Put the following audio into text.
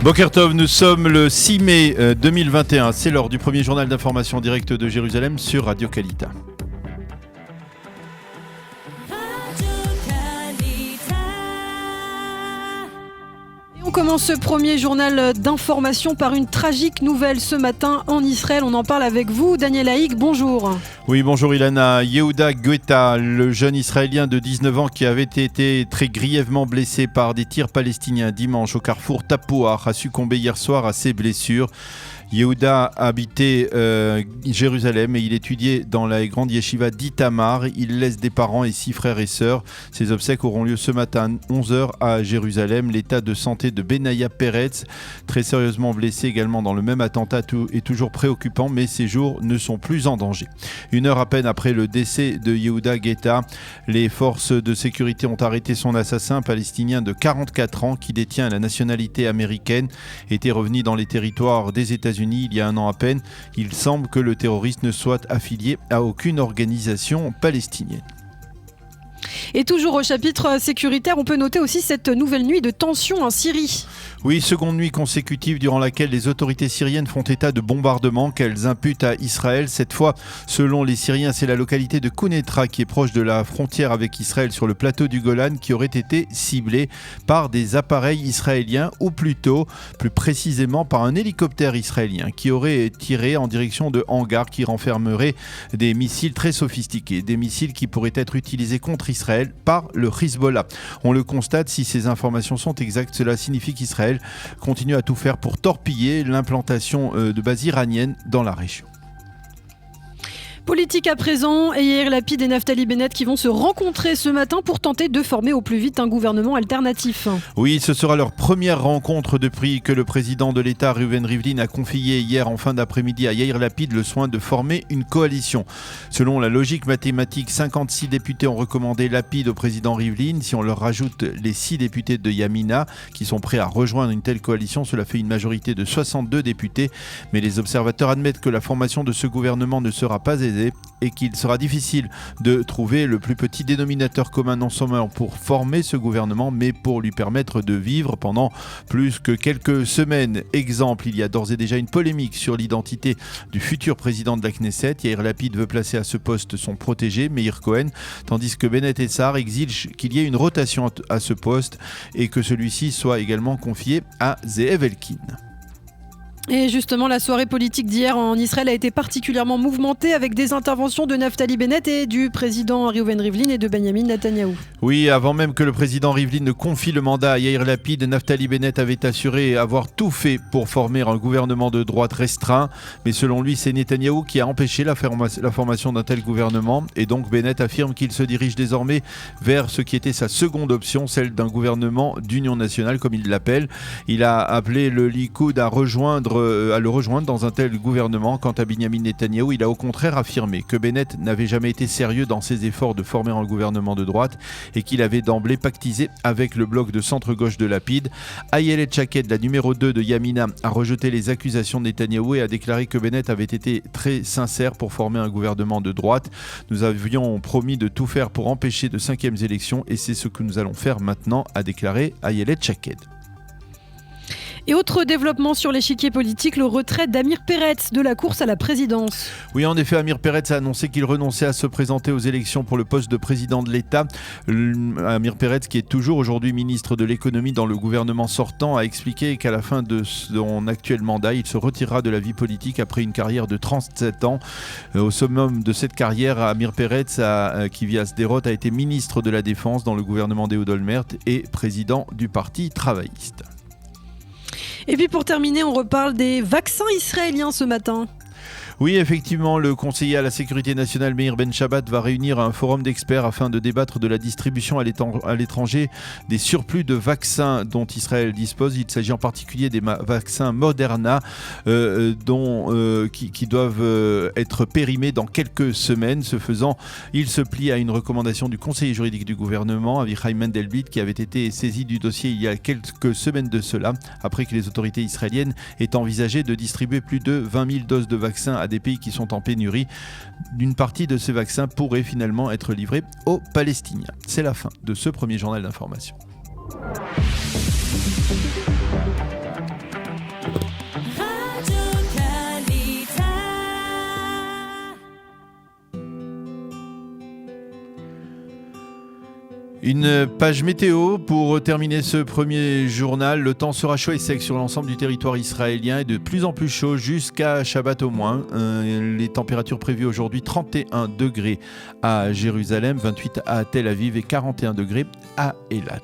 Boker Tov, nous sommes le 6 mai 2021. C'est l'heure du premier journal d'information en direct de Jérusalem sur Radio Kalita. On commence ce premier journal d'information par une tragique nouvelle ce matin en Israël. On en parle avec vous, Daniel Haïk, bonjour. Oui, bonjour Ilana. Yehuda Guetta, le jeune Israélien de 19 ans qui avait été très grièvement blessé par des tirs palestiniens dimanche au carrefour Tapouach, a succombé hier soir à ses blessures. Yehuda habitait Jérusalem et il étudiait dans la grande yeshiva d'Itamar. Il laisse des parents et 6 frères et sœurs. Ses obsèques auront lieu ce matin à 11h à Jérusalem. L'état de santé de Benaya Peretz, très sérieusement blessé également dans le même attentat, est toujours préoccupant, mais ses jours ne sont plus en danger. Une heure à peine après le décès de Yehuda Guetta, les forces de sécurité ont arrêté son assassin palestinien de 44 ans qui détient la nationalité américaine, était revenu dans les territoires des États-Unis il y a un an à peine. Il semble que le terroriste ne soit affilié à aucune organisation palestinienne. Et toujours au chapitre sécuritaire, on peut noter aussi cette nouvelle nuit de tension en Syrie. Oui, seconde nuit consécutive durant laquelle les autorités syriennes font état de bombardements qu'elles imputent à Israël. Cette fois, selon les Syriens, c'est la localité de Kounetra qui est proche de la frontière avec Israël sur le plateau du Golan qui aurait été ciblée par des appareils israéliens ou plutôt, plus précisément par un hélicoptère israélien qui aurait tiré en direction de hangars qui renfermeraient des missiles très sophistiqués, des missiles qui pourraient être utilisés contre Israël par le Hezbollah. On le constate, si ces informations sont exactes, cela signifie qu'Israël continue à tout faire pour torpiller l'implantation de bases iraniennes dans la région. Politique à présent, et Yair Lapid et Naftali Bennett qui vont se rencontrer ce matin pour tenter de former au plus vite un gouvernement alternatif. Oui, ce sera leur première rencontre depuis que le président de l'État, Reuven Rivlin, a confié hier en fin d'après-midi à Yair Lapid le soin de former une coalition. Selon la logique mathématique, 56 députés ont recommandé Lapid au président Rivlin. Si on leur rajoute les 6 députés de Yamina qui sont prêts à rejoindre une telle coalition, cela fait une majorité de 62 députés. Mais les observateurs admettent que la formation de ce gouvernement ne sera pas aisée et qu'il sera difficile de trouver le plus petit dénominateur commun non seulement pour former ce gouvernement, mais pour lui permettre de vivre pendant plus que quelques semaines. Exemple, il y a d'ores et déjà une polémique sur l'identité du futur président de la Knesset. Yair Lapid veut placer à ce poste son protégé, Meir Cohen, tandis que Bennett et Sahar exigent qu'il y ait une rotation à ce poste et que celui-ci soit également confié à Zeev Elkin. Et justement, la soirée politique d'hier en Israël a été particulièrement mouvementée avec des interventions de Naftali Bennett et du président Reuven Rivlin et de Benjamin Netanyahou. Oui, avant même que le président Rivlin ne confie le mandat à Yair Lapid, Naftali Bennett avait assuré avoir tout fait pour former un gouvernement de droite restreint. Mais selon lui, c'est Netanyahou qui a empêché la formation d'un tel gouvernement. Et donc Bennett affirme qu'il se dirige désormais vers ce qui était sa seconde option, celle d'un gouvernement d'union nationale, comme il l'appelle. Il a appelé le Likoud à le rejoindre dans un tel gouvernement. Quant à Benjamin Netanyahou, il a au contraire affirmé que Bennett n'avait jamais été sérieux dans ses efforts de former un gouvernement de droite et qu'il avait d'emblée pactisé avec le bloc de centre-gauche de Lapid. Ayelet Shaked, la numéro 2 de Yamina, a rejeté les accusations de Netanyahou et a déclaré que Bennett avait été très sincère pour former un gouvernement de droite. Nous avions promis de tout faire pour empêcher de 5e élections et c'est ce que nous allons faire maintenant, a déclaré Ayelet Shaked. Et autre développement sur l'échiquier politique, le retrait d'Amir Peretz de la course à la présidence. Oui, en effet, Amir Peretz a annoncé qu'il renonçait à se présenter aux élections pour le poste de président de l'État. Amir Peretz, qui est toujours aujourd'hui ministre de l'économie dans le gouvernement sortant, a expliqué qu'à la fin de son actuel mandat, il se retirera de la vie politique après une carrière de 37 ans. Au summum de cette carrière, Amir Peretz, qui vit à Sderot, a été ministre de la Défense dans le gouvernement d'Ehud Olmert et président du Parti travailliste. Et puis pour terminer, on reparle des vaccins israéliens ce matin. Oui, effectivement, le conseiller à la sécurité nationale Meir Ben Shabbat va réunir un forum d'experts afin de débattre de la distribution à l'étranger des surplus de vaccins dont Israël dispose. Il s'agit en particulier des vaccins Moderna qui doivent être périmés dans quelques semaines. Ce faisant, il se plie à une recommandation du conseiller juridique du gouvernement, Avichai Mendelblit, qui avait été saisi du dossier il y a quelques semaines de cela, après que les autorités israéliennes aient envisagé de distribuer plus de 20 000 doses de vaccins à des pays qui sont en pénurie. Une partie de ces vaccins pourrait finalement être livrée aux Palestiniens. C'est la fin de ce premier journal d'information. Une page météo pour terminer ce premier journal. Le temps sera chaud et sec sur l'ensemble du territoire israélien et de plus en plus chaud jusqu'à Shabbat au moins. Les températures prévues aujourd'hui, 31 degrés à Jérusalem, 28 à Tel Aviv et 41 degrés à Eilat.